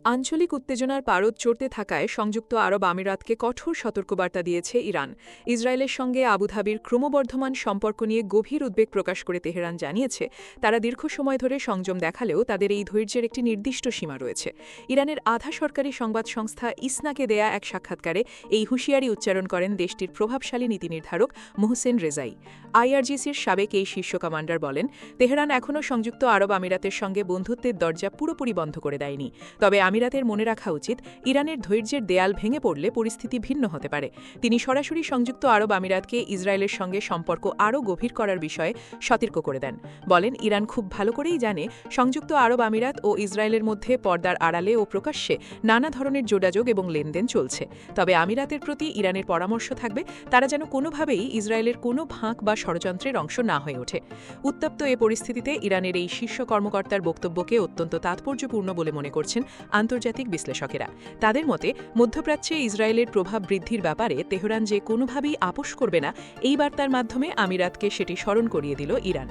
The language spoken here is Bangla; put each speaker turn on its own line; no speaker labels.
আঞ্চলিক উত্তেজনার পারদ চড়তে থাকায় সংযুক্ত আরব আমিরাতকে কঠোর সতর্কবার্তা দিয়েছে ইরান। ইসরায়েলের সঙ্গে আবুধাবির ক্রমবর্ধমান সম্পর্ক নিয়ে গভীর উদ্বেগ প্রকাশ করে তেহরান জানিয়েছে, তারা দীর্ঘ সময় ধরে সংযম দেখালেও তাদের এই ধৈর্যের একটি নির্দিষ্ট সীমা রয়েছে। ইরানের আধা সরকারি সংবাদ সংস্থা ইসনাকে দেয়া এক সাক্ষাৎকারে এই হুঁশিয়ারি উচ্চারণ করেন দেশটির প্রভাবশালী নীতি নির্ধারক মোহসেন রেজাই। আইআরজিসির সাবেক এই শীর্ষ কমান্ডার বলেন, তেহরান এখনও সংযুক্ত আরব আমিরাতের সঙ্গে বন্ধুত্বের দরজা পুরোপুরি বন্ধ করে দেয়নি। তবে আমিরাতের মনে রাখা উচিত, ইরানের ধৈর্যের দেয়াল ভেঙে পড়লে পরিস্থিতি ভিন্ন হতে পারে। তিনি সরাসরি সংযুক্ত আরব আমিরাতকে ইসরায়েলের সঙ্গে সম্পর্ক আরও গভীর করার বিষয়ে সতর্ক করে দেন। বলেন, ইরান খুব ভালো করেই জানে সংযুক্ত আরব আমিরাত ও ইসরায়েলের মধ্যে পর্দার আড়ালে ও প্রকাশ্যে নানা ধরনের যোগাযোগ এবং লেনদেন চলছে। তবে আমিরাতের প্রতি ইরানের পরামর্শ থাকবে, তারা যেন কোনোভাবেই ইসরায়েলের কোনো ফাঁক বা ষড়যন্ত্রের অংশ না হয়ে ওঠে। উত্তপ্ত এ পরিস্থিতিতে ইরানের এই শীর্ষ কর্মকর্তার বক্তব্যকে অত্যন্ত তাৎপর্যপূর্ণ বলে মনে করছেন আন্তর্জাতিক বিশ্লেষকেরা। তাদের মতে, মধ্যপ্রাচ্যে ইসরায়েলের প্রভাব বৃদ্ধির ব্যাপারে তেহরান যে কোনোভাবেই আপোস করবে না, এই বার্তার মাধ্যমে আমিরাতকে সেটি স্মরণ করিয়ে দিল ইরান।